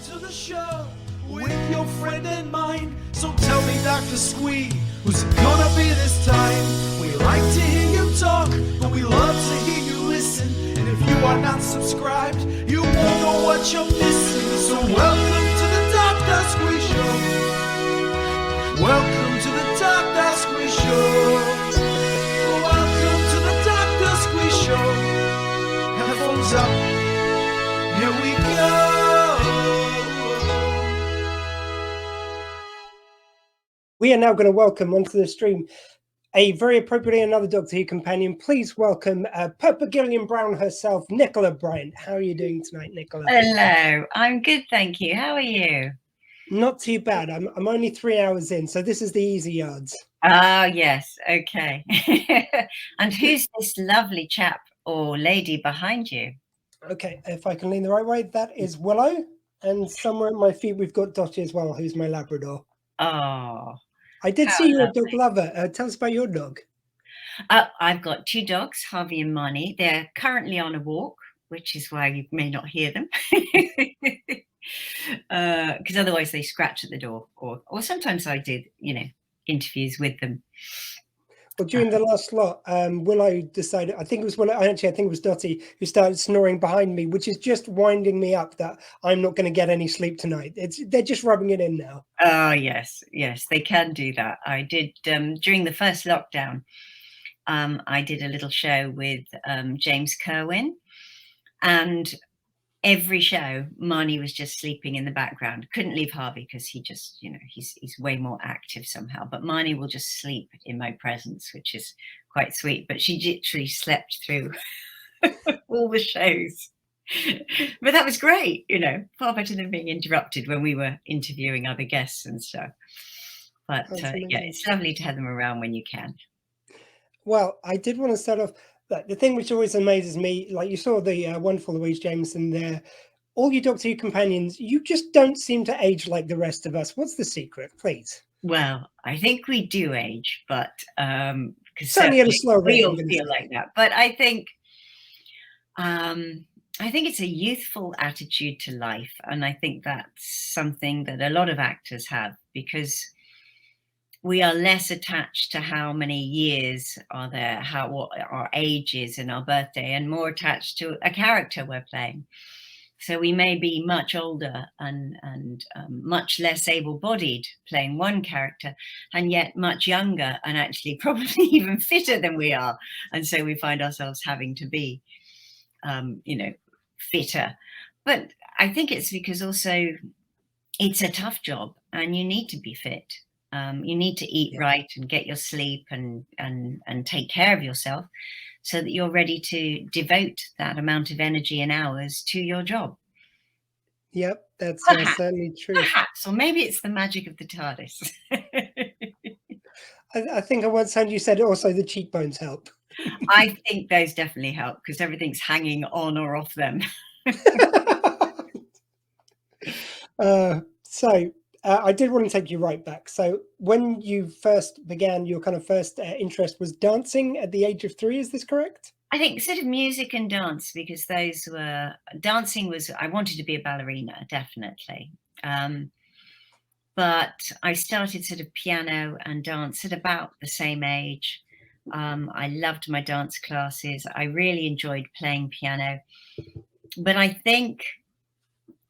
to the show with your friend and mine. So tell me, Dr. Squee, who's it gonna be this time? We like to hear you talk, but we love to hear you listen. And if you are not subscribed, you won't know what you're missing. So welcome to the Dr. Squee Show. Welcome to the Dr. Squee Show. Welcome to the Dr. Squee Show. Headphones up. Here we go. We are now going to welcome onto the stream a very appropriately another Doctor Who companion. Please welcome Purple Gillian Brown herself, Nicola Bryant. How are you doing tonight, Nicola? Hello, I'm good, thank you. How are you? Not too bad. I'm only 3 hours in, so this is the easy yards. Ah, yes, okay. And who's this lovely chap or lady behind you? Okay, if I can lean the right way, that is Willow. And somewhere at my feet, we've got Dottie as well, who's my Labrador. Oh, I did see you're a dog lover. Tell us about your dog. I've got two dogs, Harvey and Marnie. They're currently on a walk, which is why you may not hear them. Because otherwise they scratch at the door. Or sometimes I did, interviews with them. Well, during the last lot, Willow decided, I think it was Willow, I think it was Dottie, who started snoring behind me, which is just winding me up that I'm not going to get any sleep tonight. They're just rubbing it in now. Oh, yes, they can do that. I did, during the first lockdown, I did a little show with James Kerwin, and every show, Marnie was just sleeping in the background. Couldn't leave Harvey because he just, he's way more active somehow. But Marnie will just sleep in my presence, which is quite sweet. But she literally slept through all the shows. But that was great, far better than being interrupted when we were interviewing other guests and stuff. But yeah, it's lovely to have them around when you can. Well, I did want to start off. The thing which always amazes me, like you saw the wonderful Louise Jameson there, all your Doctor Who companions, you just don't seem to age like the rest of us. What's the secret, please? Well, I think we do age, but certainly at a slow rate. We all feel like that. But I think it's a youthful attitude to life, and I think that's something that a lot of actors have, because we are less attached to how many years are there, what our age is and our birthday, and more attached to a character we're playing. So we may be much older and much less able-bodied playing one character, and yet much younger and actually probably even fitter than we are. And so we find ourselves having to be, fitter. But I think it's because also it's a tough job and you need to be fit. You need to eat right and get your sleep and take care of yourself so that you're ready to devote that amount of energy and hours to your job. Yep, that's certainly true. Perhaps, or maybe it's the magic of the TARDIS. I think at one time you said also the cheekbones help. I think those definitely help because everything's hanging on or off them. I did want to take you right back. So when you first began, your kind of first interest was dancing at the age of 3. Is this correct? I think sort of music and dance, because dancing was, I wanted to be a ballerina, definitely. But I started sort of piano and dance at about the same age. I loved my dance classes. I really enjoyed playing piano. But I think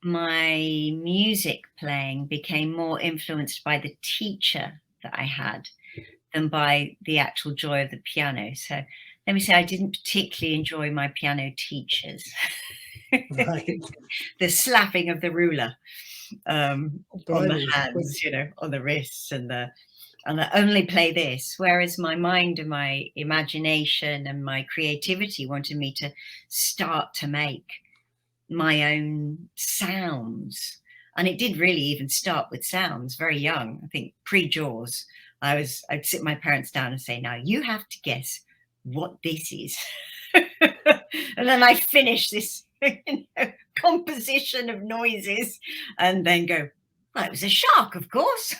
my music playing became more influenced by the teacher that I had than by the actual joy of the piano. So let me say, I didn't particularly enjoy my piano teachers. Right. The slapping of the ruler on the hands, on the wrists, and the only play this. Whereas my mind and my imagination and my creativity wanted me to start to make my own sounds. And it did really even start with sounds very young. I think pre-Jaws, I'd sit my parents down and say, now you have to guess what this is. And then I finish this composition of noises and then go, well, it was a shark, of course.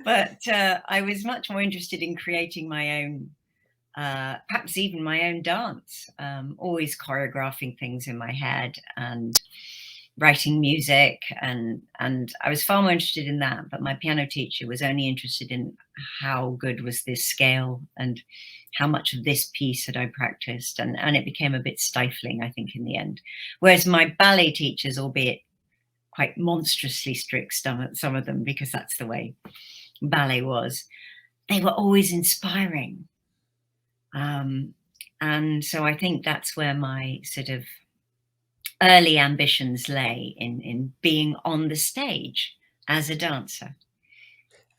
But I was much more interested in creating my own perhaps even my own dance, always choreographing things in my head and writing music, and I was far more interested in that. But my piano teacher was only interested in how good was this scale and how much of this piece had I practiced, and it became a bit stifling, I think, in the end. Whereas my ballet teachers, albeit quite monstrously strict, some of them, because that's the way ballet was, they were always inspiring. And so I think that's where my sort of early ambitions lay, in being on the stage as a dancer.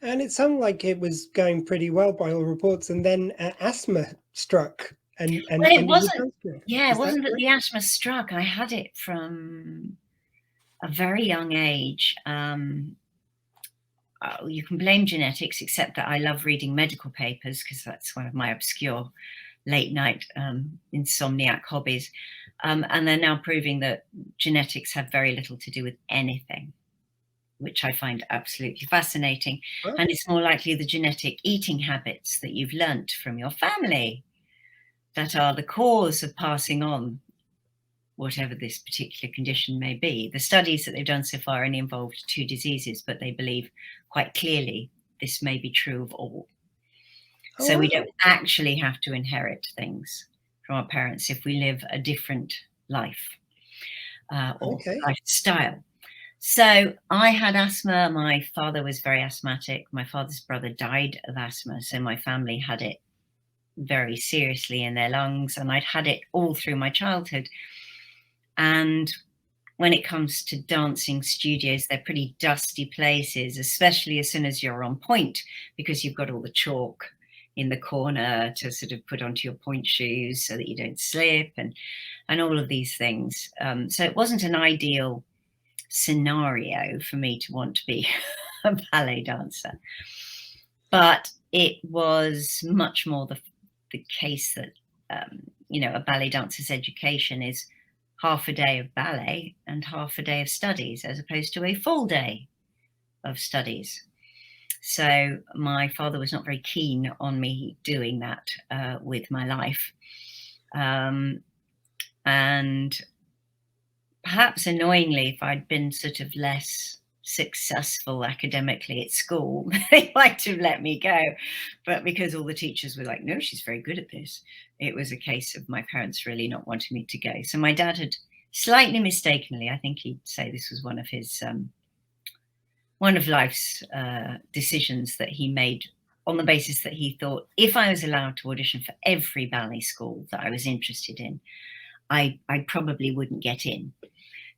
And it sounded like it was going pretty well by all reports, and then asthma struck and Well, it ended your wasn't. dance career. Yeah, it Is that wasn't that correct? the asthma struck. I had it from a very young age. You can blame genetics, except that I love reading medical papers because that's one of my obscure late night insomniac hobbies. And they're now proving that genetics have very little to do with anything, which I find absolutely fascinating. Oh, And it's more likely the genetic eating habits that you've learnt from your family that are the cause of passing on whatever this particular condition may be. The studies that they've done so far only involved 2 diseases, but they believe quite clearly this may be true of all. oh, So we wow. don't actually have to inherit things from our parents if we live a different life or Okay. lifestyle. So I had asthma. My father was very asthmatic. My father's brother died of asthma. So my family had it very seriously in their lungs, and I'd had it all through my childhood. And when it comes to dancing studios, they're pretty dusty places, especially as soon as you're on point, because you've got all the chalk in the corner to sort of put onto your point shoes so that you don't slip, and all of these things. So it wasn't an ideal scenario for me to want to be a ballet dancer. But it was much more the case that, a ballet dancer's education is half a day of ballet and half a day of studies, as opposed to a full day of studies. So my father was not very keen on me doing that with my life. And perhaps annoyingly, if I'd been sort of less successful academically at school, they might have let me go. But because all the teachers were like, no, she's very good at this, it was a case of my parents really not wanting me to go. So my dad had slightly mistakenly, I think he'd say this was one of his, one of life's decisions that he made on the basis that he thought if I was allowed to audition for every ballet school that I was interested in, I probably wouldn't get in.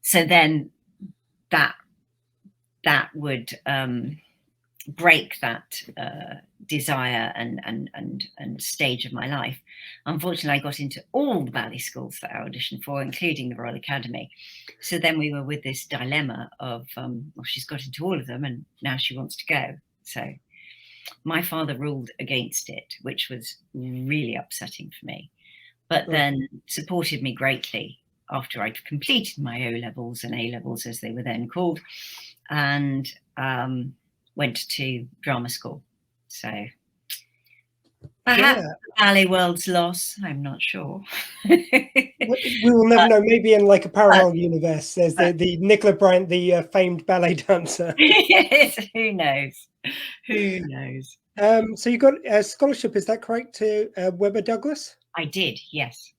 So then that would break that desire and stage of my life. Unfortunately, I got into all the ballet schools that I auditioned for, including the Royal Academy. So then we were with this dilemma of, well, she's got into all of them and now she wants to go. So my father ruled against it, which was really upsetting for me, but then supported me greatly after I'd completed my O-levels and A-levels, as they were then called, and went to drama school. So perhaps ballet world's loss, I'm not sure. We will never know. Maybe in like a parallel universe, there's the Nicola Bryant, the famed ballet dancer. Yes, who knows? Who knows? So you got a scholarship, is that correct, to Webber Douglas? I did, yes.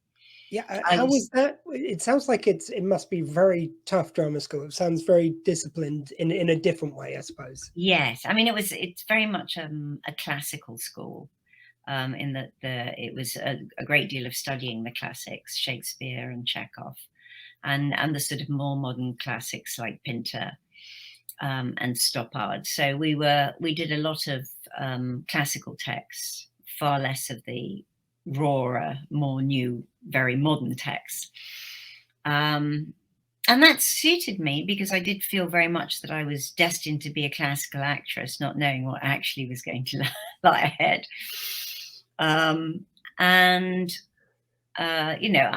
Yeah. How was that? It sounds like it must be very tough drama school. It sounds very disciplined in a different way, I suppose. Yes, I mean it's very much a classical school. In that it was a great deal of studying the classics, Shakespeare and Chekhov, and the sort of more modern classics like Pinter and Stoppard. So we did a lot of classical texts, far less of the rawer, more new, very modern texts. And that suited me because I did feel very much that I was destined to be a classical actress, not knowing what actually was going to lie ahead. I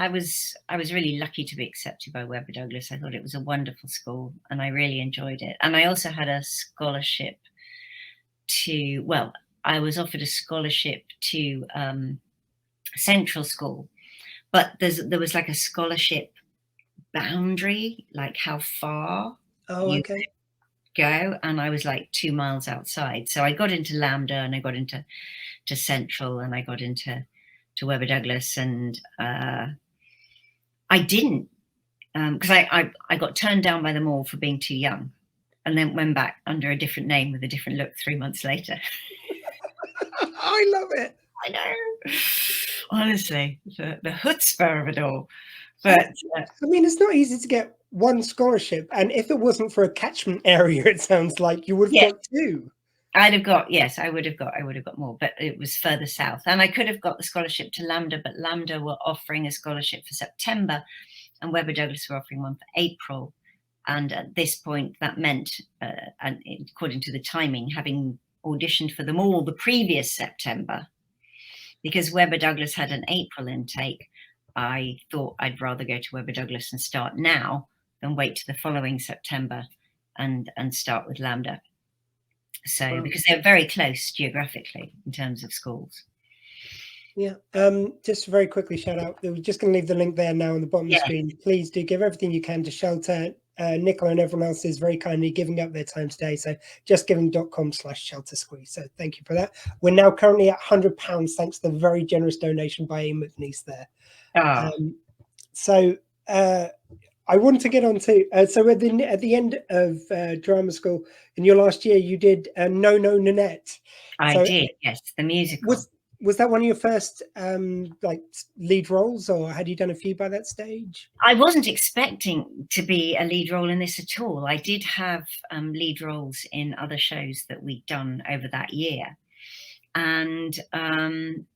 was really lucky to be accepted by Webber Douglas. I thought it was a wonderful school and I really enjoyed it. And I also had a scholarship I was offered a scholarship to Central School, but there was like a scholarship boundary, like how far you okay. go, and I was like 2 miles outside. So I got into Lambda, and I got into Central, and I got into Webber Douglas, and I didn't, because I got turned down by them all for being too young, and then went back under a different name with a different look 3 months later. I love it. I know, honestly, the chutzpah of it all. But I mean, it's not easy to get one scholarship, and if it wasn't for a catchment area, it sounds like you would have yeah, got two. I'd have got, yes, I would have got more, but it was further south, and I could have got the scholarship to Lambda, but Lambda were offering a scholarship for September, and Webber Douglas were offering one for April. And at this point, that meant, and according to the timing, having auditioned for them all the previous September, because Webber Douglas had an April intake, I thought I'd rather go to Webber Douglas and start now than wait to the following September and start with Lambda. So, Wow. because they're very close geographically in terms of schools. Yeah. Just very quickly, shout out. We're just going to leave the link there now on the bottom of the screen. Please do give everything you can to Shelter. Nicola and everyone else is very kindly giving up their time today. So justgiving.com/sheltersqueeze. So thank you for that. We're now currently at £100 thanks to the very generous donation by Ian McNeese there. So I want to get on to so at the end of drama school in your last year, you did No No Nanette. I did, yes, the musical. Was that one of your first like lead roles, or had you done a few by that stage? I wasn't expecting to be a lead role in this at all. I did have lead roles in other shows that we'd done over that year. And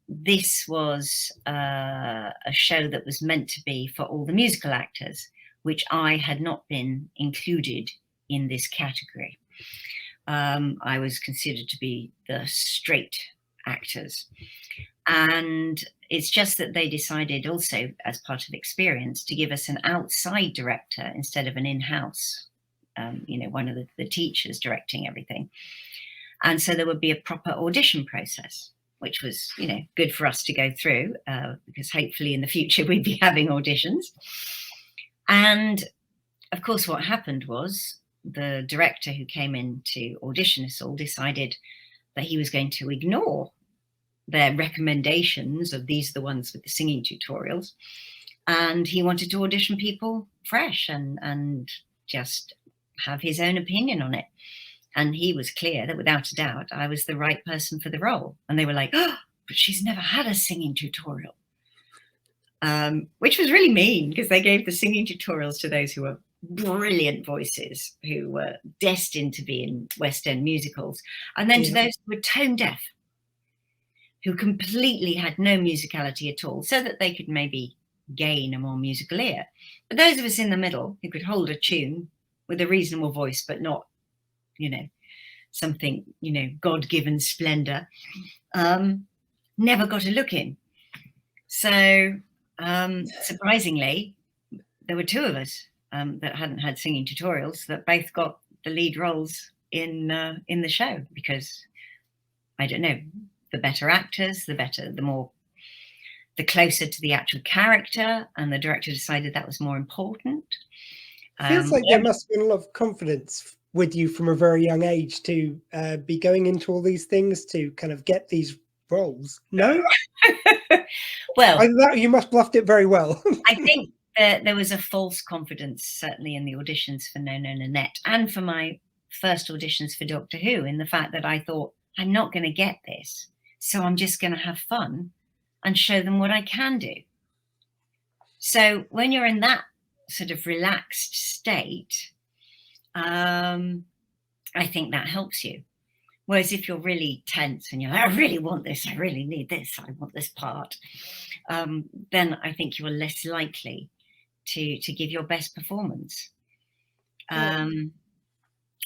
this was a show that was meant to be for all the musical actors, which I had not been included in this category. I was considered to be the straight actors. And it's just that they decided also, as part of experience, to give us an outside director instead of an in-house, one of the teachers directing everything. And so there would be a proper audition process, which was, good for us to go through, because hopefully in the future we'd be having auditions. And of course, what happened was the director who came in to audition us all decided that he was going to ignore their recommendations of these are the ones with the singing tutorials. And he wanted to audition people fresh and just have his own opinion on it. And he was clear that without a doubt, I was the right person for the role. And they were like, oh, but she's never had a singing tutorial. Which was really mean, because they gave the singing tutorials to those who were brilliant voices, who were destined to be in West End musicals. And then to those who were tone deaf, who completely had no musicality at all, so that they could maybe gain a more musical ear. But those of us in the middle who could hold a tune with a reasonable voice, but not, something, God-given splendor, never got a look in. So surprisingly, there were two of us that hadn't had singing tutorials that both got the lead roles in the show, because, I don't know, the better actors, the closer to the actual character, and the director decided that was more important. Feels like there must have been a lot of confidence with you from a very young age to be going into all these things to kind of get these roles. No? Well, you must have bluffed it very well. I think there was a false confidence, certainly in the auditions for No No Nanette, and for my first auditions for Doctor Who, in the fact that I thought, I'm not going to get this, so I'm just going to have fun and show them what I can do. So when you're in that sort of relaxed state, I think that helps you. Whereas if you're really tense and you're like, I really want this, I really need this, I want this part, then I think you are less likely to give your best performance. And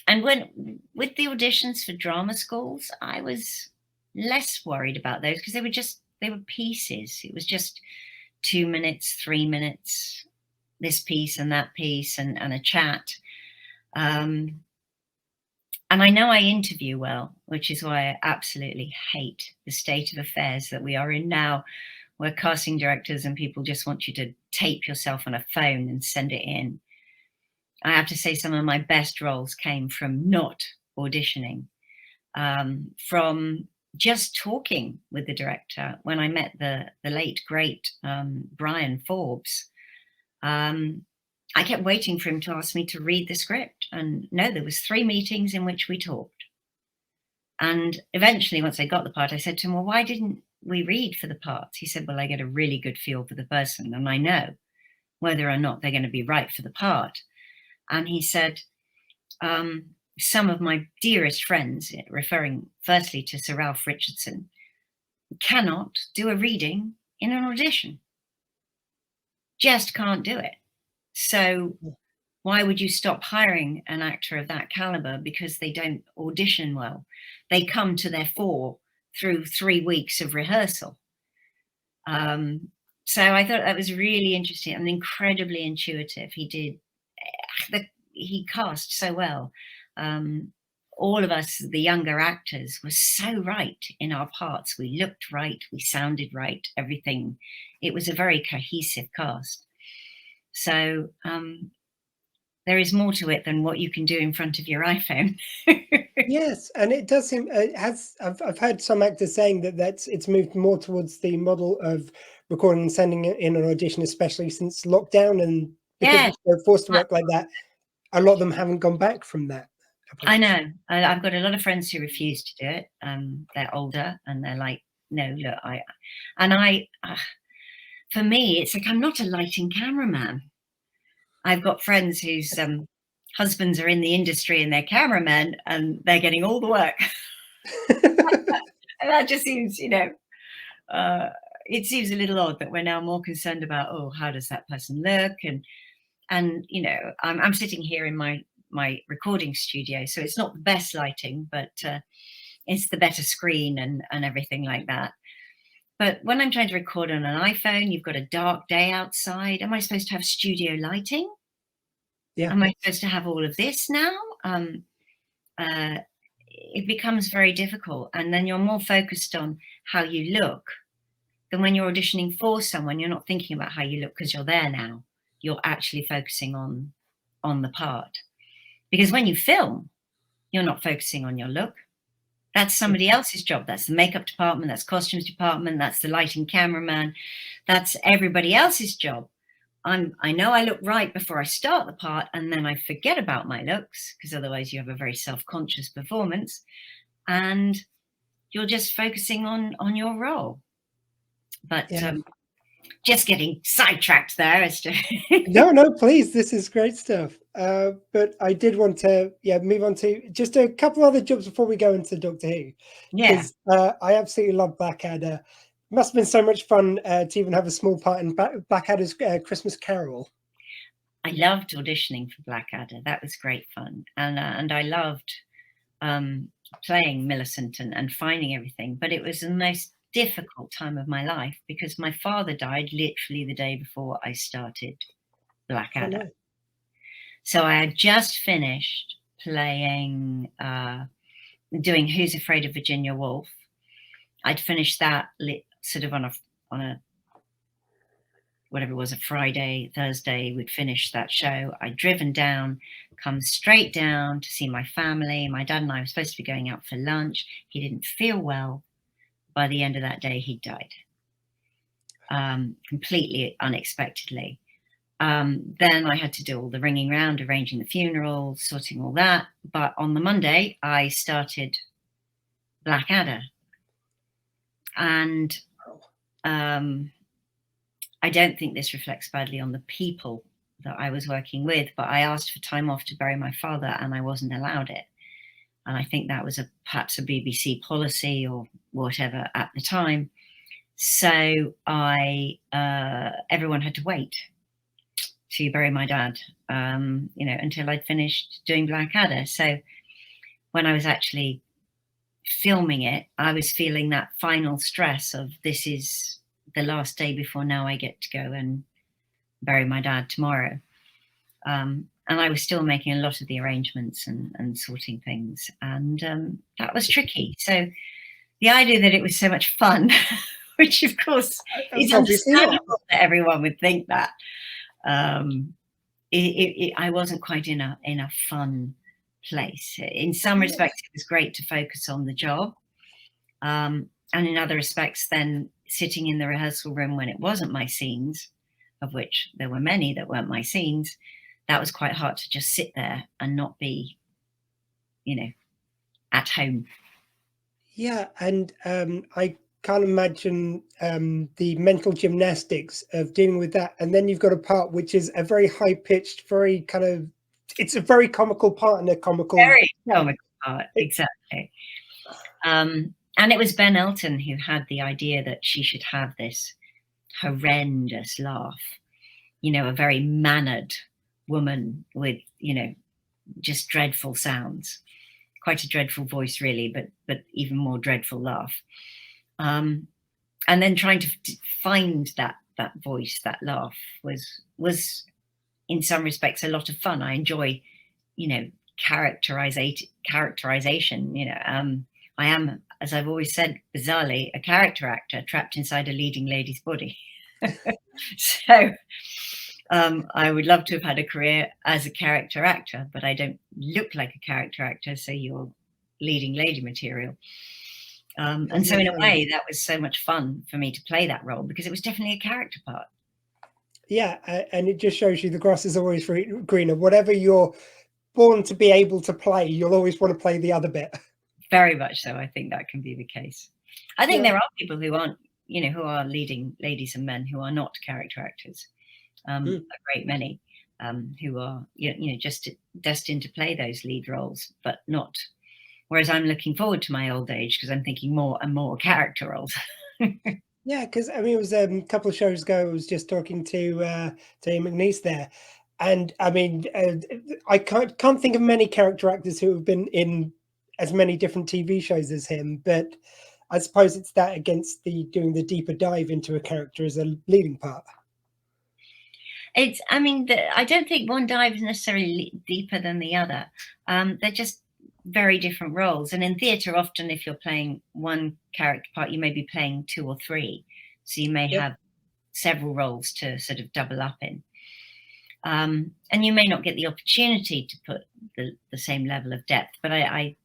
with the auditions for drama schools, I was less worried about those, because they were pieces. It was just 2 minutes, 3 minutes, this piece and that piece, and a chat. And I know I interview well, which is why I absolutely hate the state of affairs that we are in now, where casting directors and people just want you to tape yourself on a phone and send it in. I have to say some of my best roles came from not auditioning, from just talking with the director. When I met the late, great Brian Forbes, I kept waiting for him to ask me to read the script. And no, there was 3 meetings in which we talked. And eventually, once I got the part, I said to him, well, why didn't we read for the parts? He said, well, I get a really good feel for the person, and I know whether or not they're going to be right for the part. And he said, some of my dearest friends, referring firstly to Sir Ralph Richardson, cannot do a reading in an audition. Just can't do it. So why would you stop hiring an actor of that caliber because they don't audition well? They come to their fore through 3 weeks of rehearsal. So I thought that was really interesting and incredibly intuitive. He cast so well. All of us, the younger actors, were so right in our parts. We looked right, we sounded right, everything. It was a very cohesive cast. So there is more to it than what you can do in front of your iPhone. Yes, and it does seem I've heard some actors saying that it's moved more towards the model of recording and sending it in an audition, especially since lockdown, and because they're forced to work like that, a lot of them haven't gone back from that approach. I know. I've got a lot of friends who refuse to do it. They're older and they're like, no, look, for me, it's like, I'm not a lighting cameraman. I've got friends whose husbands are in the industry and they're cameramen and they're getting all the work. And that just seems, it seems a little odd that we're now more concerned about, oh, how does that person look? And I'm sitting here in my recording studio, so it's not the best lighting, but it's the better screen and everything like that. But when I'm trying to record on an iPhone, you've got a dark day outside. Am I supposed to have studio lighting? Yeah. Am I supposed to have all of this now? It becomes very difficult. And then you're more focused on how you look than when you're auditioning for someone. You're not thinking about how you look because you're there now. You're actually focusing on the part. Because when you film, you're not focusing on your look. That's somebody else's job. That's the makeup department, that's costumes department, that's the lighting cameraman, that's everybody else's job. I know I look right before I start the part, and then I forget about my looks, because otherwise you have a very self-conscious performance, and you're just focusing on your role. But just getting sidetracked there as to no, please, this is great stuff. But I did want to move on to just a couple other jobs before we go into Doctor Who. Because I absolutely love Blackadder. Must have been so much fun to even have a small part in Blackadder's Christmas Carol. I loved auditioning for Blackadder. That was great fun, and I loved playing Millicent and finding everything. But it was the most difficult time of my life because my father died literally the day before I started Blackadder. Oh, no. So I had just finished playing, doing Who's Afraid of Virginia Woolf. I'd finished that sort of on a whatever it was, a Friday, Thursday, we'd finished that show. I'd driven down, come straight down to see my family. My dad and I were supposed to be going out for lunch. He didn't feel well. By the end of that day, he died, completely unexpectedly. Then I had to do all the ringing round, arranging the funeral, sorting all that. But on the Monday, I started Blackadder. And I don't think this reflects badly on the people that I was working with, but I asked for time off to bury my father and I wasn't allowed it. And I think that was perhaps a BBC policy or whatever at the time. So everyone had to wait to bury my dad, until I'd finished doing Blackadder. So when I was actually filming it, I was feeling that final stress of this is the last day before now I get to go and bury my dad tomorrow. And I was still making a lot of the arrangements and sorting things. And that was tricky. So the idea that it was so much fun which of course is Obviously not. understandable that everyone would think that. I wasn't quite in a fun place. In some respects, it was great to focus on the job. And in other respects, then sitting in the rehearsal room when it wasn't my scenes, of which there were many that weren't my scenes, that was quite hard to just sit there and not be, at home. Yeah, and I can't imagine the mental gymnastics of dealing with that. And then you've got a part which is a very high-pitched, very kind of, it's a very comical part and a comical... Very comical part, exactly. And it was Ben Elton who had the idea that she should have this horrendous laugh, a very mannered woman with, just dreadful sounds. Quite a dreadful voice, really, but even more dreadful laugh. And then trying to find that voice, that laugh, was in some respects a lot of fun. I enjoy, characterization. I am, as I've always said, bizarrely, a character actor trapped inside a leading lady's body. So I would love to have had a career as a character actor, but I don't look like a character actor, so you're leading lady material. And so in a way, that was so much fun for me to play that role, because it was definitely a character part. Yeah, and it just shows you the grass is always greener. Whatever you're born to be able to play, you'll always want to play the other bit. Very much so. I think that can be the case. I think there are people who aren't, who are leading ladies and men who are not character actors. A great many who are, just destined to play those lead roles, but not. Whereas I'm looking forward to my old age because I'm thinking more and more character roles. Yeah, because I mean, it was a couple of shows ago. I was just talking to Ian McNeice there, and I mean, I can't think of many character actors who have been in as many different TV shows as him. But I suppose it's that against doing the deeper dive into a character as a leading part. I don't think one dive is necessarily deeper than the other. They're just very different roles. And in theatre, often if you're playing one character part, you may be playing two or three. So you may have several roles to sort of double up in. And you may not get the opportunity to put the same level of depth. But I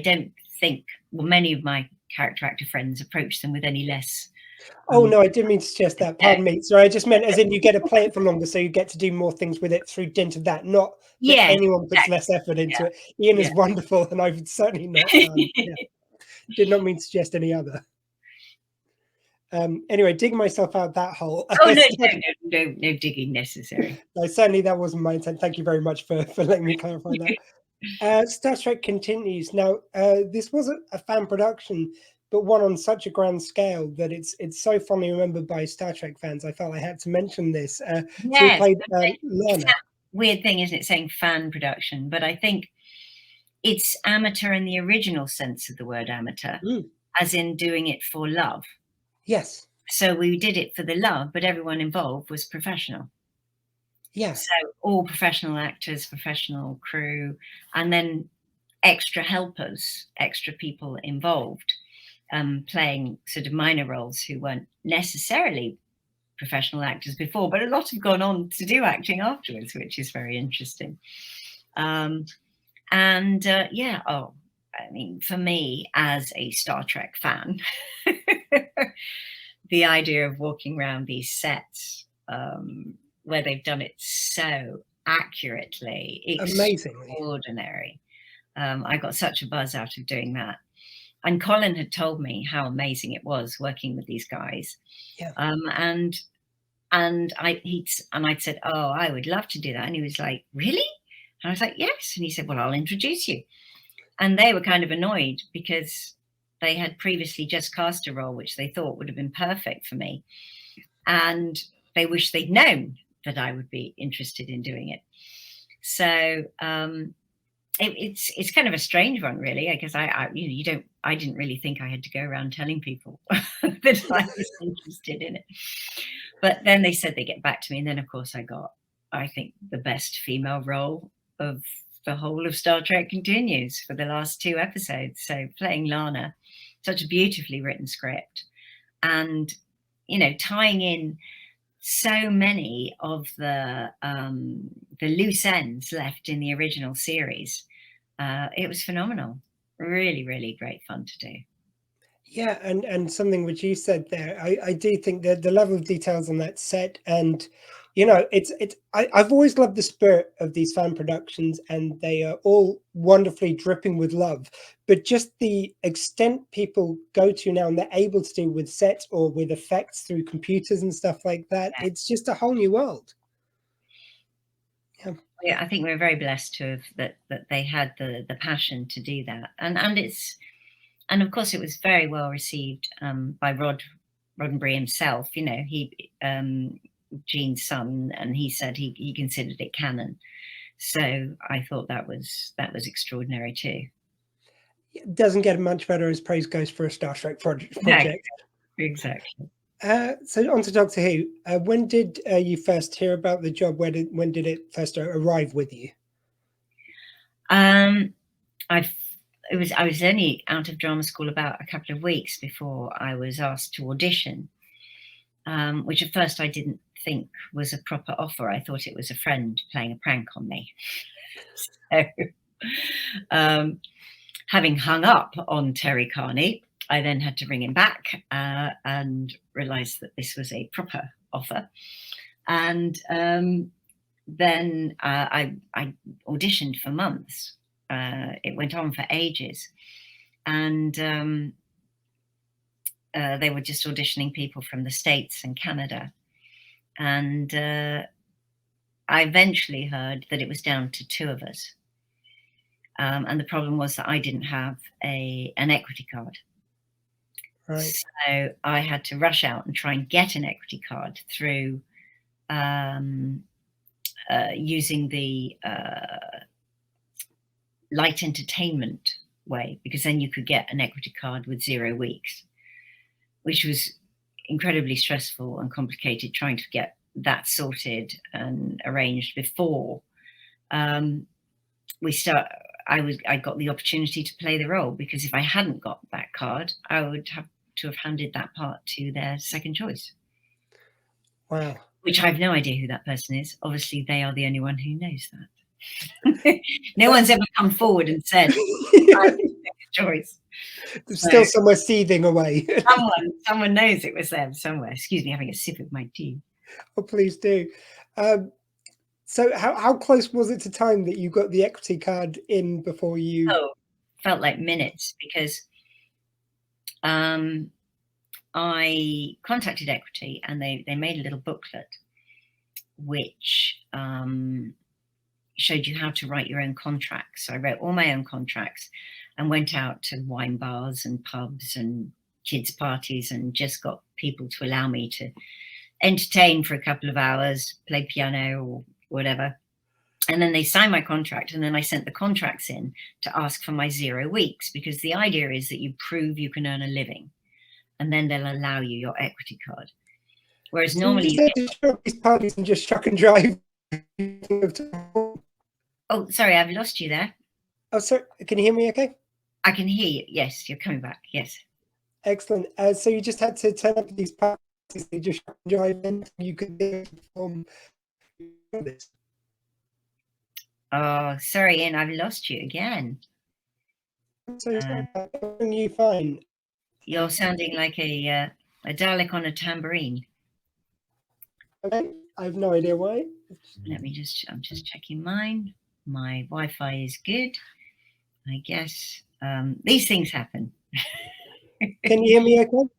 don't think, well, many of my character actor friends approach them with any less. Oh, no, I didn't mean to suggest that. Pardon me. Sorry, I just meant as in you get to play it for longer, so you get to do more things with it through dint of that. Not that anyone puts less effort into it. Ian is wonderful, and I would certainly not. Did not mean to suggest any other. Anyway, digging myself out that hole. Oh, no digging necessary. No, certainly that wasn't my intent. Thank you very much for letting me clarify that. Star Trek continues. Now, this wasn't a fan production, but one on such a grand scale that it's so fondly remembered by Star Trek fans. I felt I had to mention this. So we played Lana. Weird thing, isn't it, saying fan production? But I think it's amateur in the original sense of the word amateur, as in doing it for love. Yes. So we did it for the love, but everyone involved was professional. Yes. So all professional actors, professional crew, and then extra helpers, extra people involved, playing sort of minor roles who weren't necessarily professional actors before, but a lot have gone on to do acting afterwards, which is very interesting. I mean, for me as a Star Trek fan, the idea of walking around these sets where they've done it so accurately, amazingly, extraordinary. I got such a buzz out of doing that. And Colin had told me how amazing it was working with these guys. Yeah. And I'd said, oh, I would love to do that. And he was like, really? And I was like, yes. And he said, well, I'll introduce you. And they were kind of annoyed because they had previously just cast a role which they thought would have been perfect for me. And they wished they'd known that I would be interested in doing it. So it's kind of a strange one, really, because I didn't really think I had to go around telling people that I was interested in it. But then they said they'd get back to me, and then of course I got, I think, the best female role of the whole of Star Trek Continues for the last 2 episodes. So playing Lana, such a beautifully written script, and you know, tying in so many of the loose ends left in the original series. It was phenomenal. Really, really great fun to do. Yeah, and something which you said there, I do think that the level of details on that set, and you know, I've always loved the spirit of these fan productions, and they are all wonderfully dripping with love. But just the extent people go to now, and they're able to do with sets or with effects through computers and stuff like that, Yeah. it's just a whole new world. Yeah, I think we're very blessed to have that they had the passion to do that, and of course it was very well received by Roddenberry himself. You know, he Gene's son, and he said he considered it canon. So I thought that was extraordinary too. It doesn't get much better as praise goes for a Star Trek project. Exactly. So on to Doctor Who. When did you first hear about the job? When did it first arrive with you? I was only out of drama school about a couple of weeks before I was asked to audition, which at first I didn't think was a proper offer. I thought it was a friend playing a prank on me. So, having hung up on Terry Carney, I then had to ring him back and realised that this was a proper offer. And then I auditioned for months. It went on for ages. And they were just auditioning people from the States and Canada. And I eventually heard that it was down to 2 of us. And the problem was that I didn't have an equity card. Right. So I had to rush out and try and get an equity card through using the light entertainment way, because then you could get an equity card with 0 weeks, which was incredibly stressful and complicated trying to get that sorted and arranged before I got the opportunity to play the role, because if I hadn't got that card, I would have to have handed that part to their second choice. Wow. Which I have no idea who that person is. Obviously, they are the only one who knows that. No one's ever come forward and said, I have second choice. There's still somewhere seething away. someone knows it was them somewhere. Excuse me, having a sip of my tea. Oh, please do. So how close was it to time that you got the equity card in before you? Oh, felt like minutes, because I contacted Equity and they made a little booklet which showed you how to write your own contracts. So I wrote all my own contracts and went out to wine bars and pubs and kids' parties and just got people to allow me to entertain for a couple of hours, play piano or whatever. And then they signed my contract, and then I sent the contracts in to ask for my 0 weeks, because the idea is that you prove you can earn a living, and then they'll allow you your equity card. Whereas So normally you just show up these parties and just chuck and drive. Oh, sorry, I've lost you there. Oh, sorry. Can you hear me okay? I can hear you. Yes, you're coming back. Yes. Excellent. So you just had to turn up at these parties, you just chuck and drive in, you could perform this. Oh, sorry, Ian, I've lost you again. So you fine. You're sounding like a Dalek on a tambourine. Okay, I have no idea why. I'm just checking mine. My Wi-Fi is good, I guess. These things happen. Can you hear me okay?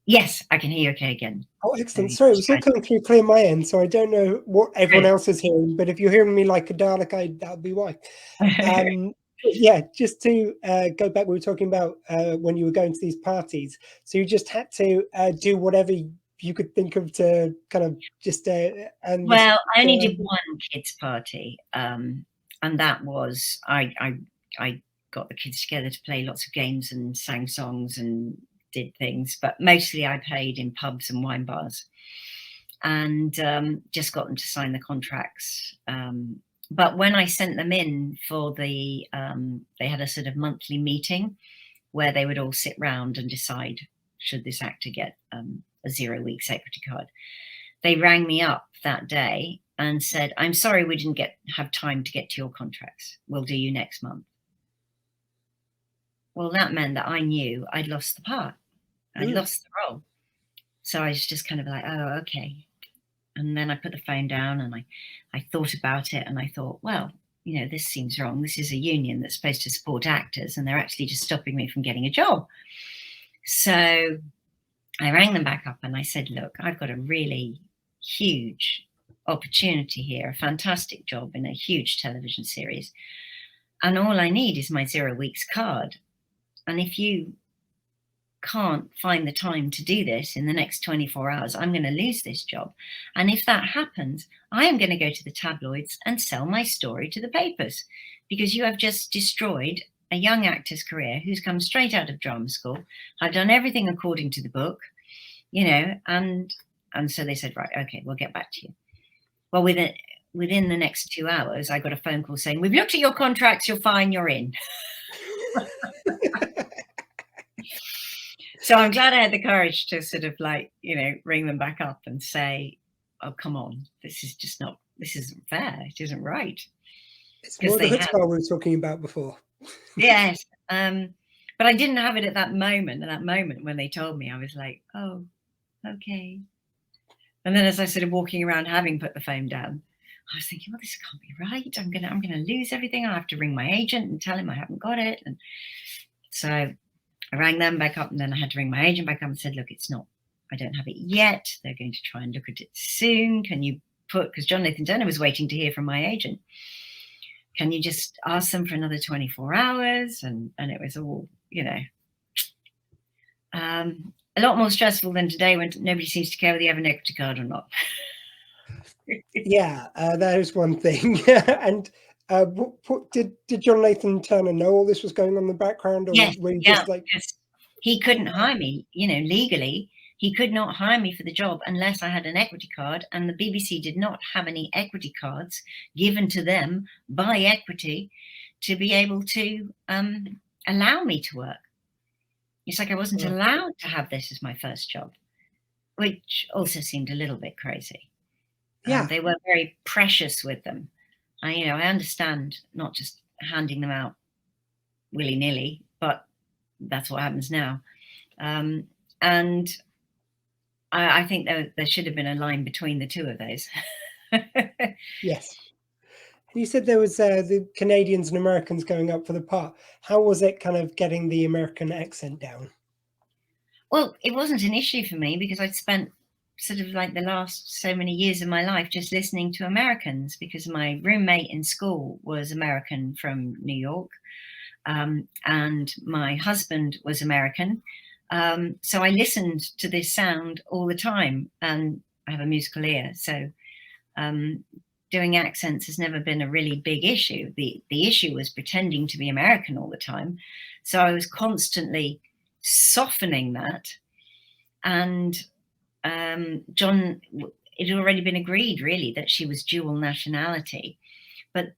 Yes, I can hear you okay again. Oh, excellent. Sorry, it was all coming through clear my end, so I don't know what everyone else is hearing, but if you're hearing me like a Dalek, that'll be why. Yeah, just to go back, we were talking about when you were going to these parties. So you just had to do whatever you could think of to kind of just and well, I only did one kids party, and that was I got the kids together to play lots of games and sang songs and did things, but mostly I played in pubs and wine bars, and just got them to sign the contracts. But when I sent them in for the, they had a sort of monthly meeting where they would all sit round and decide, should this actor get a 0 weeks equity card. They rang me up that day and said, I'm sorry we didn't have time to get to your contracts. We'll do you next month. Well, that meant that I knew I'd lost the part. I'd lost the role. So I was just kind of like, oh, okay. And then I put the phone down and I thought about it, and I thought, well, you know, this seems wrong. This is a union that's supposed to support actors, and they're actually just stopping me from getting a job. So I rang them back up and I said, look, I've got a really huge opportunity here, a fantastic job in a huge television series. And all I need is my 0 weeks card. And if you can't find the time to do this in the next 24 hours, I'm going to lose this job. And if that happens, I am going to go to the tabloids and sell my story to the papers, because you have just destroyed a young actor's career who's come straight out of drama school. I've done everything according to the book, you know, and so they said, right, okay, we'll get back to you. Well, within the next 2 hours, I got a phone call saying, we've looked at your contracts, you're fine, you're in. So I'm glad I had the courage to sort of like, you know, ring them back up and say, oh, come on, this isn't fair. It isn't right. It's more the chutzpah we were talking about before. Yes. But I didn't have it at that moment. At that moment when they told me, I was like, oh, okay. And then as I started walking around, having put the phone down, I was thinking, well, this can't be right. I'm gonna lose everything. I have to ring my agent and tell him I haven't got it. And so I rang them back up, and then I had to ring my agent back up and said, look, I don't have it yet. They're going to try and look at it soon. Can you because John Nathan Turner was waiting to hear from my agent. Can you just ask them for another 24 hours? And it was all, you know, a lot more stressful than today when nobody seems to care whether you have an equity card or not. Yeah, that is one thing. And did John Nathan Turner know all this was going on in the background? Or yes, were you yeah, just like... he couldn't hire me, you know, legally. He could not hire me for the job unless I had an equity card, and the BBC did not have any equity cards given to them by equity to be able to allow me to work. It's like I wasn't allowed to have this as my first job, which also seemed a little bit crazy. Yeah, they were very precious with them. I understand not just handing them out willy-nilly, but that's what happens now. And I think there should have been a line between the two of those. Yes. You said there was the Canadians and Americans going up for the part. How was it kind of getting the American accent down? Well, it wasn't an issue for me because I'd spent sort of like the last so many years of my life just listening to Americans, because my roommate in school was American from New York, and my husband was American. So I listened to this sound all the time, and I have a musical ear. So doing accents has never been a really big issue. The issue was pretending to be American all the time. So I was constantly softening that. And John, it had already been agreed really that she was dual nationality. But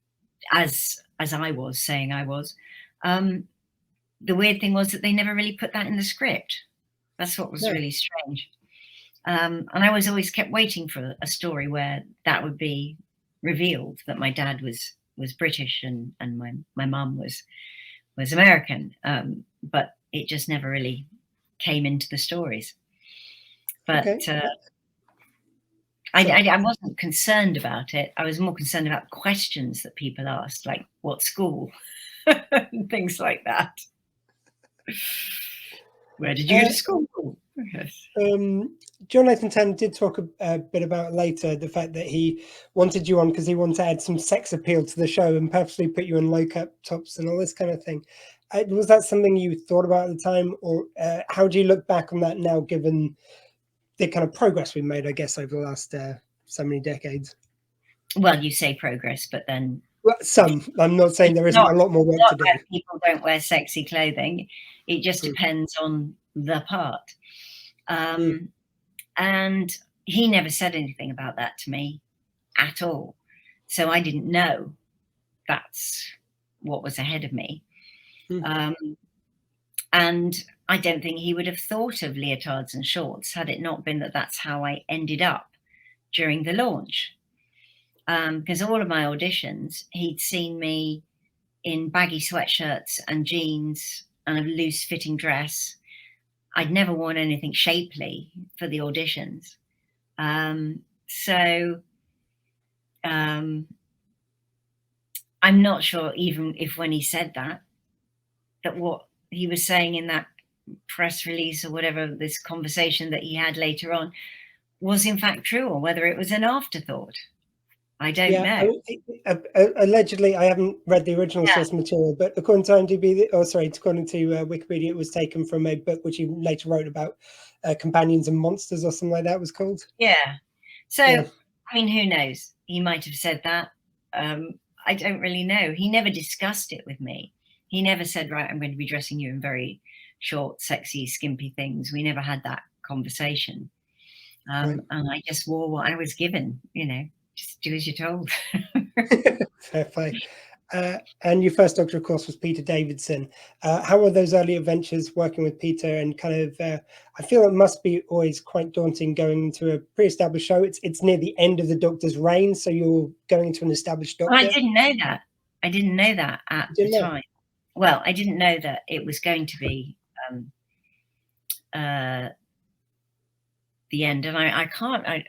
as I was saying I was, the weird thing was that they never really put that in the script. That's what was really strange. And I was always kept waiting for a story where that would be revealed, that my dad was British and my mum was American. But it just never really came into the stories. But I wasn't concerned about it. I was more concerned about questions that people asked, like what school, and things like that. Where did you go to school? Yes. John Nathan Turner did talk a bit about later the fact that he wanted you on because he wanted to add some sex appeal to the show and purposely put you in low cut tops and all this kind of thing. Was that something you thought about at the time, or how do you look back on that now, given the kind of progress we made, I guess, over the last so many decades? Well, you say progress, but then... Well, some. I'm not saying there isn't a lot more work to do. People don't wear sexy clothing. It just depends on the part. And he never said anything about that to me at all. So I didn't know that's what was ahead of me. And I don't think he would have thought of leotards and shorts had it not been that that's how I ended up during the launch. Because all of my auditions, he'd seen me in baggy sweatshirts and jeans and a loose fitting dress. I'd never worn anything shapely for the auditions. I'm not sure even if when he said that what he was saying in that press release or whatever, this conversation that he had later on, was in fact true, or whether it was an afterthought. I don't know. Allegedly, I haven't read the original source material, but according to IMDb, according to Wikipedia, it was taken from a book which he later wrote about companions and monsters or something like that was called. Yeah. So, I mean, who knows? He might have said that. I don't really know. He never discussed it with me. He never said, right, I'm going to be dressing you in very short, sexy, skimpy things. We never had that conversation. And I just wore what I was given, you know, just do as you're told. Fair play. And your first Doctor, of course, was Peter Davidson. How were those early adventures working with Peter? And kind of, I feel it must be always quite daunting going into a pre-established show. It's near the end of the Doctor's reign, so you're going into an established Doctor. Well, I didn't know that. I didn't know that at the time. Well, I didn't know that it was going to be the end. And I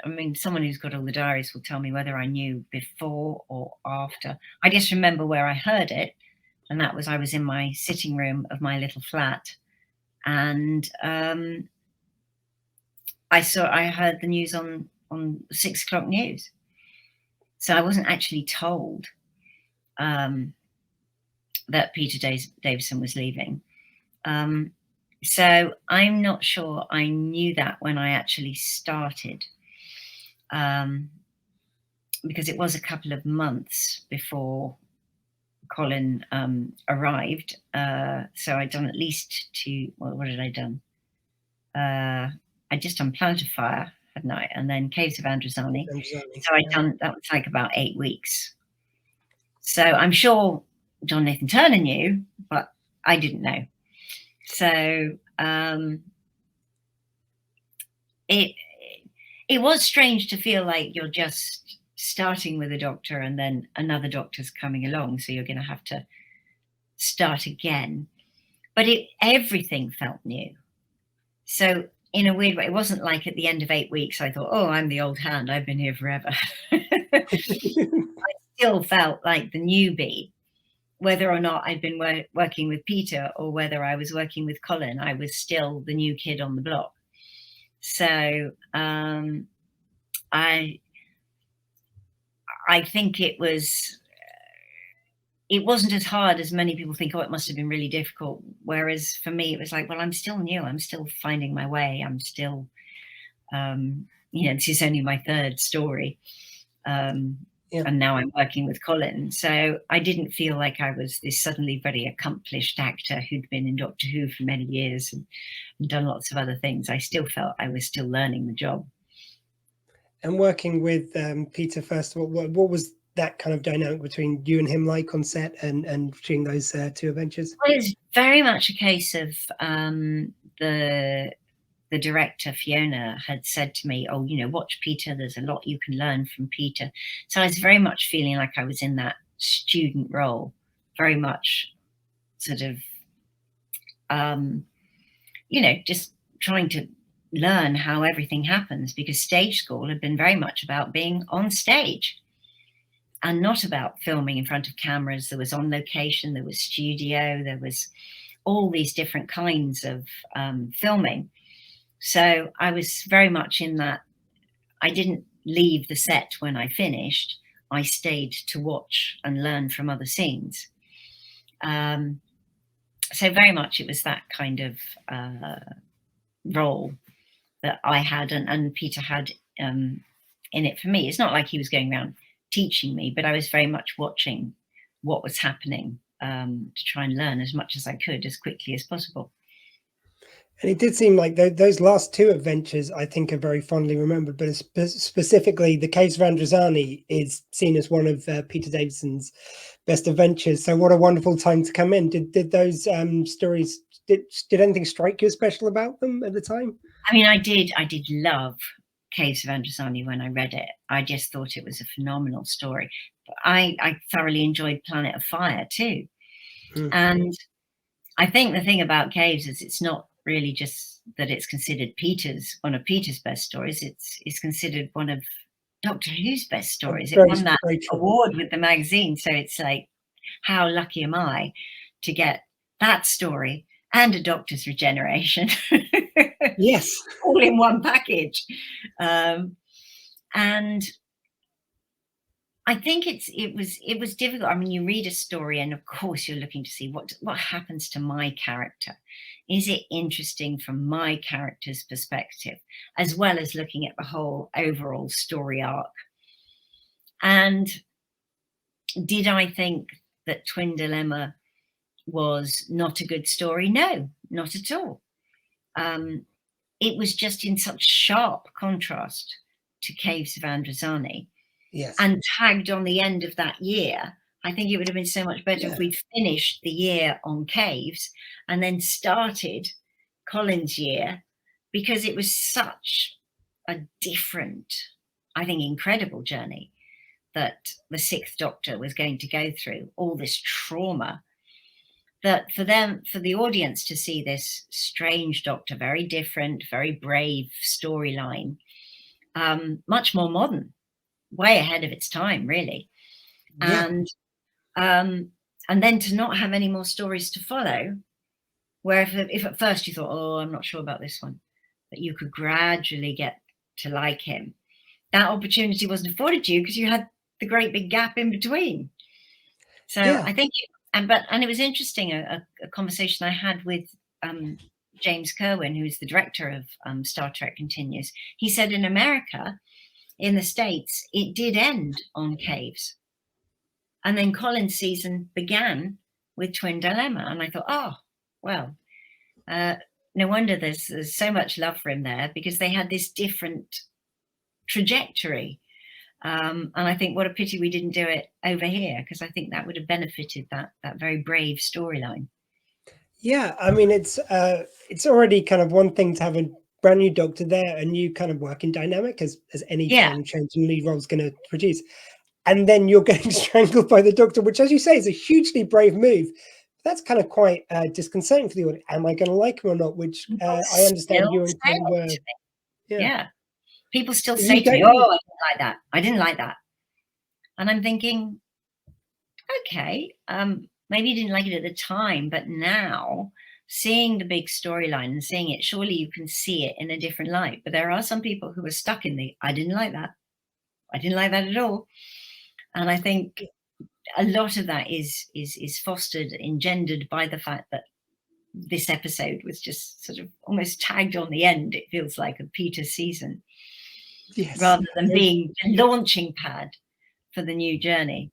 mean, someone who's got all the diaries will tell me whether I knew before or after. I just remember where I heard it, and that was I was in my sitting room of my little flat, and I heard the news on 6 o'clock news. So I wasn't actually told that Peter Davison was leaving. So I'm not sure I knew that when I actually started, because it was a couple of months before Colin arrived. So I'd done at least what had I done? I'd just done Planet of Fire, hadn't I? And then Caves of Androzani. So I'd done, that was like about 8 weeks. So I'm sure John Nathan Turner knew, but I didn't know. So it was strange to feel like you're just starting with a Doctor and then another Doctor's coming along, so you're going to have to start again. But everything felt new. So in a weird way, it wasn't like at the end of 8 weeks I thought, oh, I'm the old hand, I've been here forever. I still felt like the newbie. Whether or not I'd been working with Peter or whether I was working with Colin, I was still the new kid on the block. So I think it wasn't as hard as many people think. Oh, it must have been really difficult. Whereas for me, it was like, well, I'm still new. I'm still finding my way. I'm still, this is only my 3rd story. And now I'm working with Colin. So I didn't feel like I was this suddenly very accomplished actor who'd been in Doctor Who for many years and done lots of other things. I still felt I was still learning the job. And working with Peter, first of all, what was that kind of dynamic between you and him like on set and during those 2 adventures? Well, it's very much a case of the director, Fiona, had said to me, oh, watch Peter, there's a lot you can learn from Peter. So I was very much feeling like I was in that student role, very much sort of, just trying to learn how everything happens, because stage school had been very much about being on stage and not about filming in front of cameras. There was on location, there was studio, there was all these different kinds of filming. So I was very much in that. I didn't leave the set when I finished. I stayed to watch and learn from other scenes. So very much it was that kind of role that I had and Peter had in it for me. It's not like he was going around teaching me, but I was very much watching what was happening to try and learn as much as I could as quickly as possible. And it did seem like those last two adventures, I think, are very fondly remembered. But specifically, the Caves of Androzani is seen as one of Peter Davison's best adventures. So, what a wonderful time to come in! Did those stories did anything strike you as special about them at the time? I mean, I did love Caves of Androzani when I read it. I just thought it was a phenomenal story. But I thoroughly enjoyed Planet of Fire too, and I think the thing about Caves is it's not really just that it's considered one of Peter's best stories. It's considered one of Doctor Who's best stories. It won that award with the magazine. So it's like, how lucky am I to get that story and a Doctor's regeneration? Yes. All in one package. And I think it was difficult. I mean, you read a story and of course you're looking to see what happens to my character. Is it interesting from my character's perspective, as well as looking at the whole overall story arc? And did I think that Twin Dilemma was not a good story? No, not at all. It was just in such sharp contrast to Caves of Androzani. Yes. And tagged on the end of that year. I think it would have been so much better if we'd finished the year on Caves and then started Colin's year, because it was such a different, I think, incredible journey that the Sixth Doctor was going to go through, all this trauma, that for the audience to see this strange Doctor, very different, very brave storyline, much more modern, way ahead of its time, really. And then to not have any more stories to follow, where if at first you thought, oh, I'm not sure about this one, that you could gradually get to like him, that opportunity wasn't afforded to you because you had the great big gap in between. So I think it was interesting, a conversation I had with James Kerwin, who's the director of Star Trek Continues. He said in America, in the States, it did end on Caves. And then Colin's season began with Twin Dilemma. And I thought, oh, well, no wonder there's so much love for him there, because they had this different trajectory. And I think what a pity we didn't do it over here, because I think that would have benefited that very brave storyline. Yeah, I mean, it's already kind of one thing to have a brand new Doctor there, a new kind of working dynamic, as any time change in lead role is going to produce. And then you're getting strangled by the Doctor, which, as you say, is a hugely brave move. That's kind of quite disconcerting for the audience. Am I going to like him or not? Which I understand you and Tim were. Yeah. People still say to me, oh, I didn't like that. I didn't like that. And I'm thinking, okay, maybe you didn't like it at the time, but now, seeing the big storyline and seeing it, surely you can see it in a different light. But there are some people who are stuck in I didn't like that. I didn't like that at all. And I think a lot of that is fostered, engendered by the fact that this episode was just sort of almost tagged on the end, it feels like, of Peter's season, rather than being the launching pad for the new journey.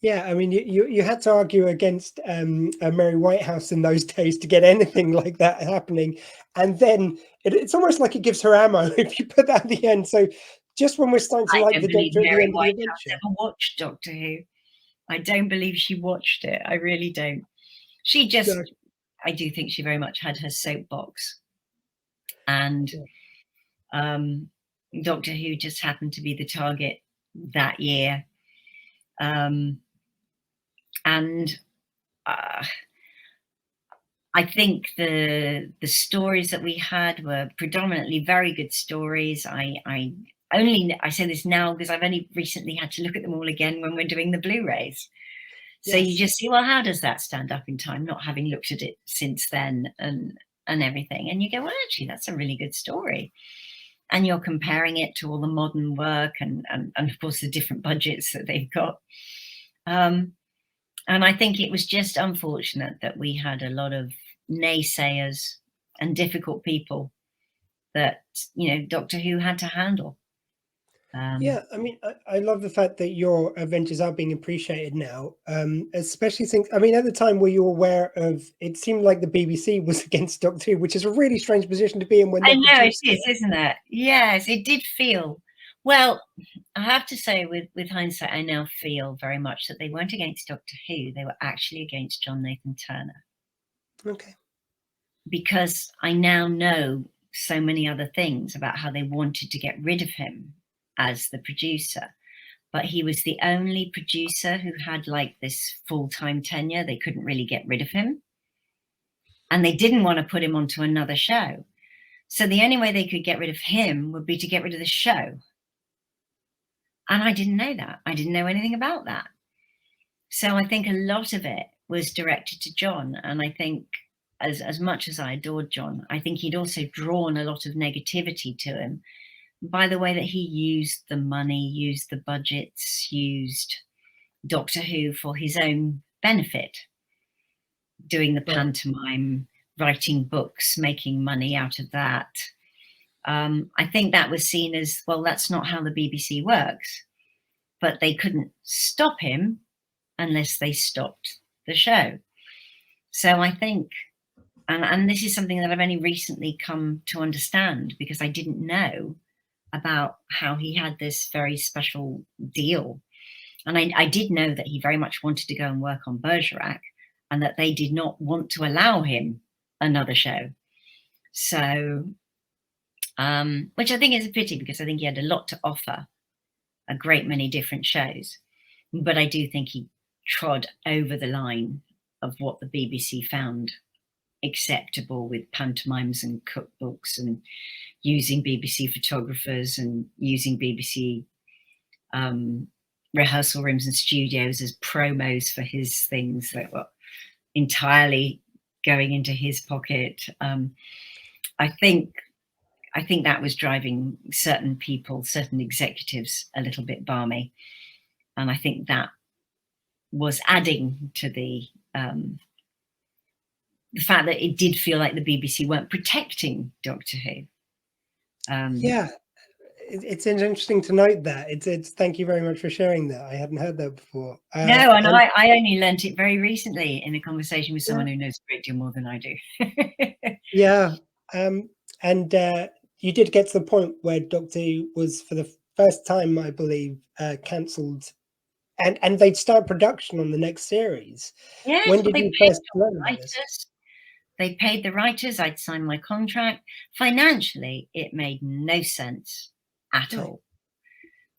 Yeah, I mean, you had to argue against Mary Whitehouse in those days to get anything like that happening. And then it's almost like it gives her ammo if you put that at the end. So just when we're starting to like the Doctor at the end of the adventure. Never watched Doctor Who. I don't believe she watched it. I really don't. She just, I do think she very much had her soapbox. And Doctor Who just happened to be the target that year. And I think the stories that we had were predominantly very good stories. I say this now because I've only recently had to look at them all again when we're doing the Blu-rays. So you just see, well, how does that stand up in time, not having looked at it since then and everything. And you go, well, actually, that's a really good story. And you're comparing it to all the modern work and of course, the different budgets that they've got. And I think it was just unfortunate that we had a lot of naysayers and difficult people that, Doctor Who had to handle. Yeah, I mean, I love the fact that your adventures are being appreciated now, especially since, I mean, at the time, were you aware of, it seemed like the BBC was against Doctor Who, which is a really strange position to be in when I they're know it producing is, isn't it? Yes, it did feel, well, I have to say with hindsight, I now feel very much that they weren't against Doctor Who, they were actually against John Nathan Turner. Okay. Because I now know so many other things about how they wanted to get rid of him as the producer. But he was the only producer who had like this full-time tenure. They couldn't really get rid of him. And they didn't want to put him onto another show. So the only way they could get rid of him would be to get rid of the show. And I didn't know that. I didn't know anything about that. So I think a lot of it was directed to John. And I think as much as I adored John, I think he'd also drawn a lot of negativity to him by the way that he used the money, used the budgets, used Doctor Who for his own benefit, doing the pantomime, writing books, making money out of that. I think that was seen as, well, that's not how the BBC works. But they couldn't stop him unless they stopped the show. So I think, and this is something that I've only recently come to understand, because I didn't know about how he had this very special deal. And I did know that he very much wanted to go and work on Bergerac, and that they did not want to allow him another show. So, which I think is a pity, because I think he had a lot to offer, a great many different shows. But I do think he trod over the line of what the BBC found acceptable, with pantomimes and cookbooks and using BBC photographers and using BBC rehearsal rooms and studios as promos for his things that were entirely going into his pocket. I think that was driving certain people, certain executives, a little bit balmy. And I think that was adding to the fact that it did feel like the BBC weren't protecting Doctor Who. Yeah, it's interesting to note that. It's thank you very much for sharing that. I hadn't heard that before. No, and I only learnt it very recently in a conversation with someone who knows a great deal more than I do. Yeah, and you did get to the point where Doctor Who was, for the first time, I believe, cancelled, and they'd start production on the next series. Yes, When did you first learn about this? They paid the writers. I'd signed my contract. Financially, it made no sense at all.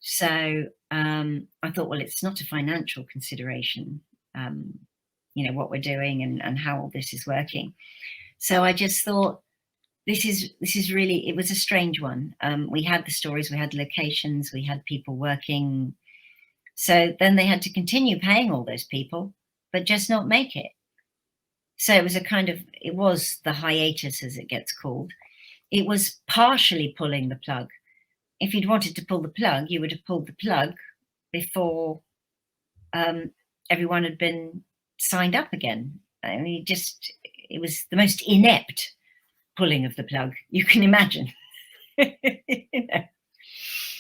So I thought, well, it's not a financial consideration, what we're doing and how all this is working. So I just thought, this is really, it was a strange one. We had the stories, we had locations, we had people working. So then they had to continue paying all those people, but just not make it. So it was it was the hiatus, as it gets called. It was partially pulling the plug. If you'd wanted to pull the plug, you would have pulled the plug before everyone had been signed up again. I mean, it was the most inept pulling of the plug you can imagine. Do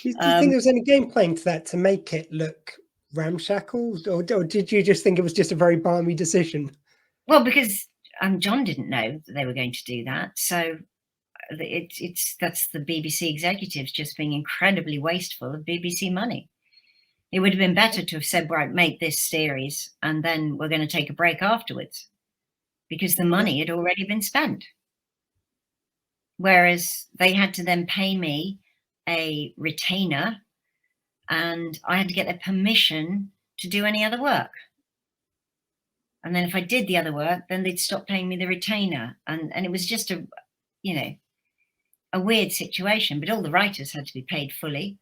you think there was any game playing to that to make it look ramshackle, or did you just think it was just a very balmy decision? Well, because John didn't know that they were going to do that, so that's the BBC executives just being incredibly wasteful of BBC money. It would have been better to have said, right, make this series, and then we're going to take a break afterwards, because the money had already been spent. Whereas they had to then pay me a retainer, and I had to get their permission to do any other work. And then if I did the other work, then they'd stop paying me the retainer. And it was just a weird situation, but all the writers had to be paid fully.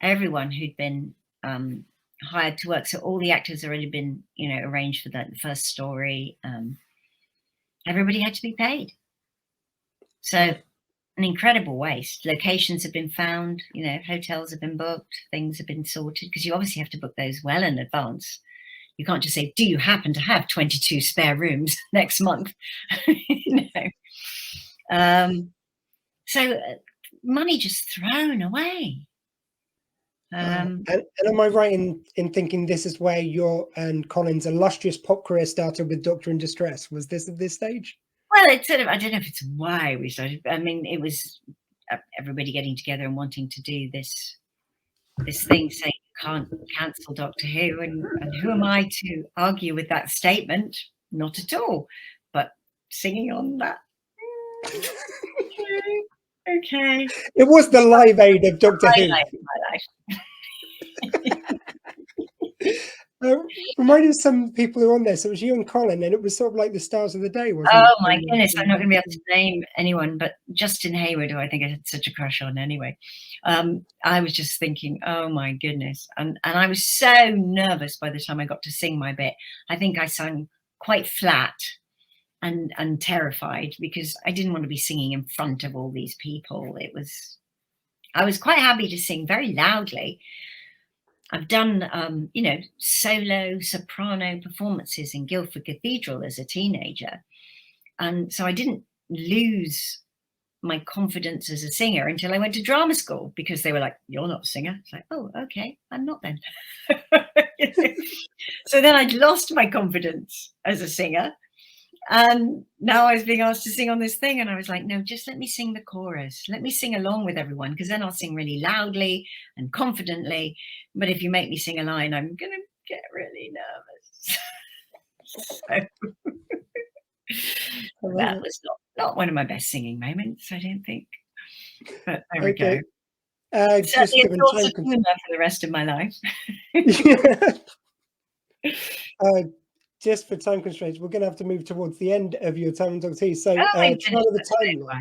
Everyone who'd been hired to work. So all the actors had already been, arranged for the first story. Everybody had to be paid. So an incredible waste. Locations have been found, hotels have been booked, things have been sorted, because you obviously have to book those well in advance. You can't just say, do you happen to have 22 spare rooms next month? So money just thrown away. And am I right in thinking this is where your and Colin's illustrious pop career started with Doctor in Distress? Was this at this stage? Well, it's sort of, I don't know if it's why we started. I mean, it was everybody getting together and wanting to do this thing saying you can't cancel Doctor Who, and who am I to argue with that statement? Not at all. But singing on that, okay. It was the Live Aid of Doctor Who. My life. Reminded of some people who were on there. So it was you and Colin, and it was sort of like the stars of the day, wasn't it? Oh my goodness, I'm not going to be able to name anyone, but Justin Hayward, who I think I had such a crush on anyway. I was just thinking, oh my goodness. And I was so nervous by the time I got to sing my bit. I think I sang quite flat and terrified because I didn't want to be singing in front of all these people. I was quite happy to sing very loudly. I've done, you know, solo soprano performances in Guildford Cathedral as a teenager. And so I didn't lose my confidence as a singer until I went to drama school, because they were like, you're not a singer. It's like, oh, okay, I'm not then. So then I'd lost my confidence as a singer. And now I was being asked to sing on this thing, and I was like, no, just let me sing the chorus. Let me sing along with everyone, because then I'll sing really loudly and confidently. But if you make me sing a line, I'm going to get really nervous. So that was not one of my best singing moments, I don't think. But there we go. Certainly a source of humour for the rest of my life. Just for time constraints, we're going to have to move towards the end of your time on Doctor Who. So, Trial of the Time Lord.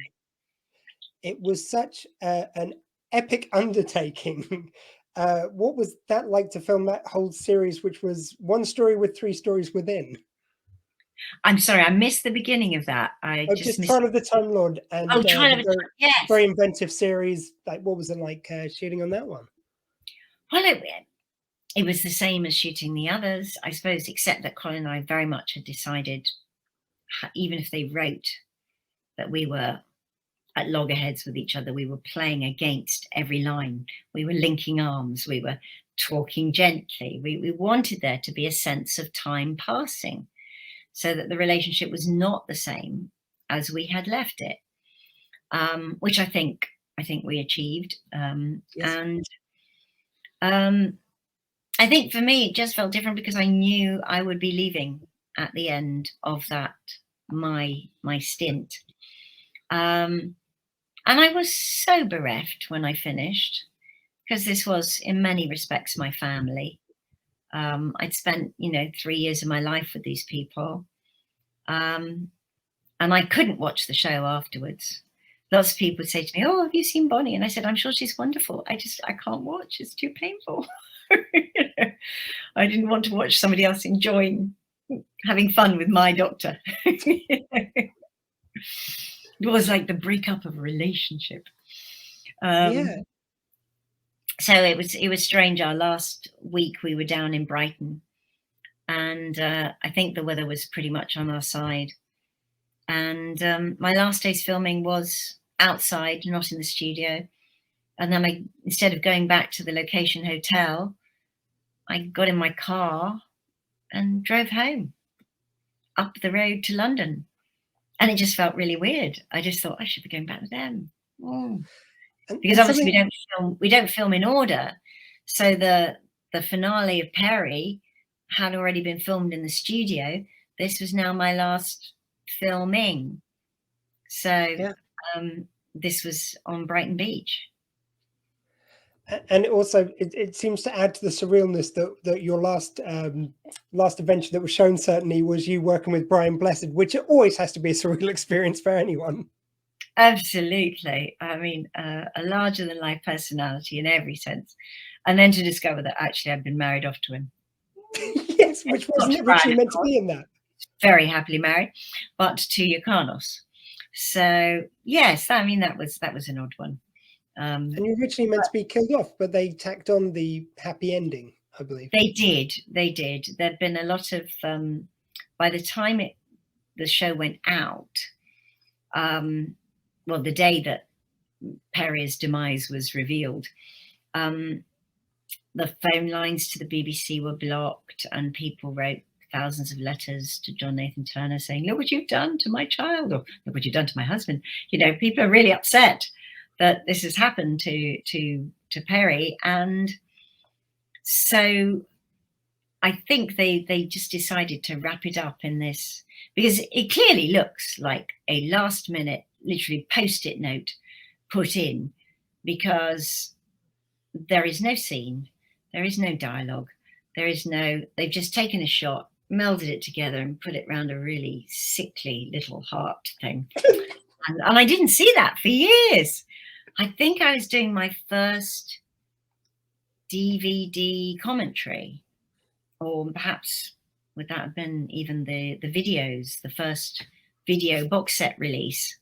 It was such an epic undertaking. What was that like to film that whole series, which was one story with 3 stories within? I'm sorry, I missed the beginning of that. I just missed Trial of the Time Lord, and Trial of the Time, yes. Very inventive series. Like, what was it like shooting on that one? Well, it was the same as shooting the others, I suppose, except that Colin and I very much had decided, even if they wrote that we were at loggerheads with each other, we were playing against every line. We were linking arms. We were talking gently. We wanted there to be a sense of time passing, so that the relationship was not the same as we had left it, which I think we achieved. Yes. And I think for me, it just felt different because I knew I would be leaving at the end of that, my stint. And I was so bereft when I finished, because this was in many respects my family. I'd spent, 3 years of my life with these people. And I couldn't watch the show afterwards. Lots of people would say to me, oh, have you seen Bonnie? And I said, I'm sure she's wonderful. I can't watch. It's too painful. I didn't want to watch somebody else enjoying having fun with my doctor. It was like the breakup of a relationship. So it was strange. Our last week we were down in Brighton, and I think the weather was pretty much on our side. And my last day's filming was outside, not in the studio. And then instead of going back to the location hotel, I got in my car and drove home up the road to London. And it just felt really weird. I just thought I should be going back with them. Because obviously we don't film in order. So the finale of Perry had already been filmed in the studio. This was now my last filming. So this was on Brighton Beach. And also, it seems to add to the surrealness that your last adventure that was shown certainly was you working with Brian Blessed, which always has to be a surreal experience for anyone. Absolutely. I mean, a larger than life personality in every sense. And then to discover that actually I'd been married off to him. Yes, which wasn't originally meant to be in that. Very happily married, but to Ioannis. So yes, I mean, that was an odd one. And you originally meant to be killed off, but they tacked on the happy ending, I believe. They did. There'd been a lot of, by the time the show went out, well, the day that Perry's demise was revealed, the phone lines to the BBC were blocked, and people wrote thousands of letters to John Nathan Turner saying, "Look what you've done to my child," or "Look what you've done to my husband." You know, people are really upset that this has happened to Perry, and so I think they just decided to wrap it up in this, because it clearly looks like a last minute, literally post-it note put in, because there is no scene, there is no dialogue, they've just taken a shot, melded it together and put it around a really sickly little heart thing. And I didn't see that for years. I think I was doing my first DVD commentary, or perhaps would that have been even the videos, the first video box set release,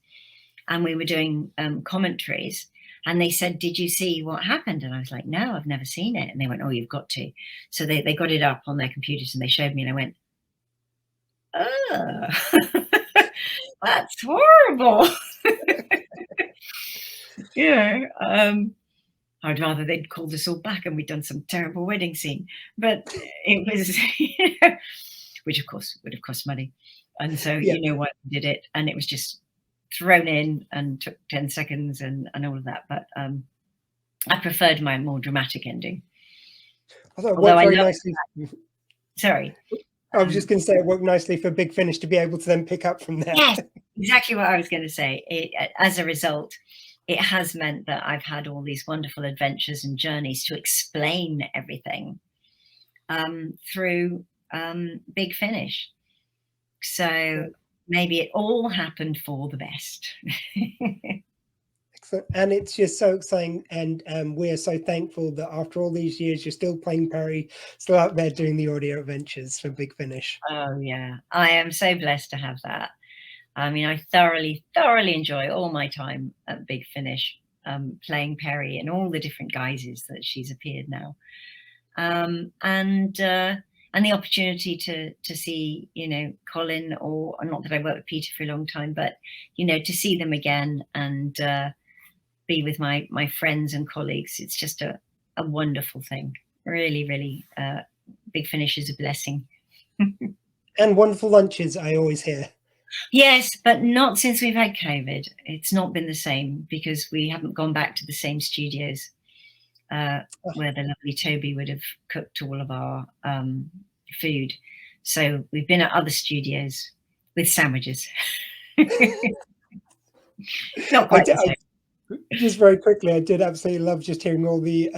and we were doing commentaries, and they said, "Did you see what happened?" And I was like, "No, I've never seen it." And they went, "Oh, you've got to." So they got it up on their computers and they showed me, and I went, "Oh, that's horrible." I'd rather they'd called us all back and we'd done some terrible wedding scene, but it was, which of course would have cost money. And so, you know why we did it. And it was just thrown in and took 10 seconds and all of that. But I preferred my more dramatic ending. I thought it worked very nicely. Sorry. I was just going to say it worked nicely for Big Finish to be able to then pick up from there. Yes, exactly what I was going to say. As a result, it has meant that I've had all these wonderful adventures and journeys to explain everything through Big Finish. So maybe it all happened for the best. Excellent. And it's just so exciting. And we're so thankful that after all these years, you're still playing Perry, still out there doing the audio adventures for Big Finish. Oh, yeah. I am so blessed to have that. I mean, I thoroughly enjoy all my time at Big Finish, playing Perry in all the different guises that she's appeared now. And the opportunity to see, you know, Colin, or not that I worked with Peter for a long time, but, you know, to see them again and be with my friends and colleagues. It's just a wonderful thing. Really, really, Big Finish is a blessing. And wonderful lunches, I always hear. Yes, but not since we've had COVID. It's not been the same because we haven't gone back to the same studios where the lovely Toby would have cooked all of our food. So we've been at other studios with sandwiches. Not quite the same. Just very quickly, I did absolutely love just hearing all the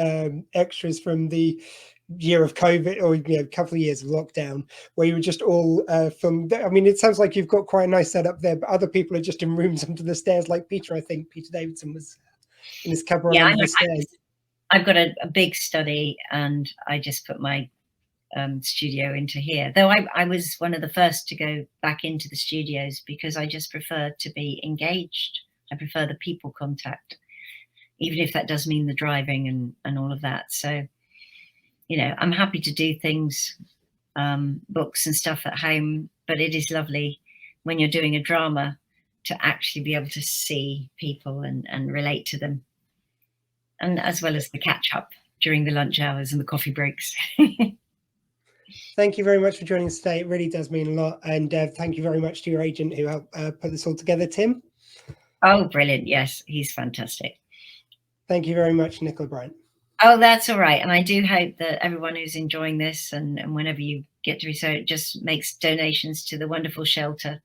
extras from the year of COVID, or a couple of years of lockdown, where you were just all filmed. I mean, it sounds like you've got quite a nice setup there, but other people are just in rooms under the stairs, like Peter. I think Peter Davidson was in his cupboard under the stairs. I've got a big study, and I just put my studio into here. Though I was one of the first to go back into the studios because I just prefer to be engaged. I prefer the people contact, even if that does mean the driving and all of that. So, you know, I'm happy to do things, books and stuff at home, but it is lovely when you're doing a drama to actually be able to see people and relate to them. And as well as the catch up during the lunch hours and the coffee breaks. Thank you very much for joining us today. It really does mean a lot. And thank you very much to your agent who helped put this all together, Tim. Oh, brilliant. Yes, he's fantastic. Thank you very much, Nicola Bryant. Oh, that's all right. And I do hope that everyone who's enjoying this and whenever you get to research, just makes donations to the wonderful shelter,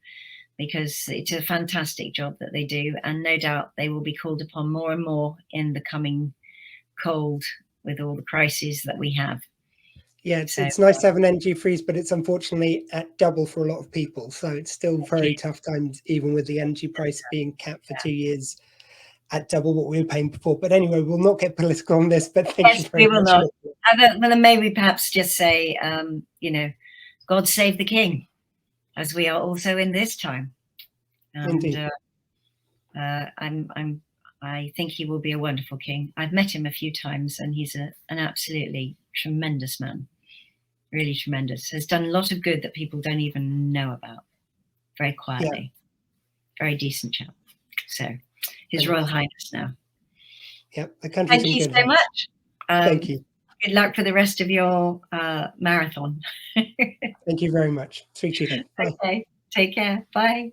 because it's a fantastic job that they do. And no doubt they will be called upon more and more in the coming cold with all the crises that we have. Yeah, it's nice to have an energy freeze, but it's unfortunately at double for a lot of people. So it's still very tough times, even with the energy price being capped for 2 years at double what we were paying before. But anyway, we'll not get political on this, but thank you very much. Yes, we will not. Well, maybe perhaps just say, you know, God save the king, as we are also in this time. And indeed. I think he will be a wonderful king. I've met him a few times, and he's an absolutely tremendous man. Really tremendous. Has done a lot of good that people don't even know about. Very quietly. Yeah. Very decent chap. So, His Royal Highness now. Yep, the country's Thank you good so much. Thank you. Good luck for the rest of your marathon. Thank you very much. Speak to you then. Bye. Okay, take care. Bye.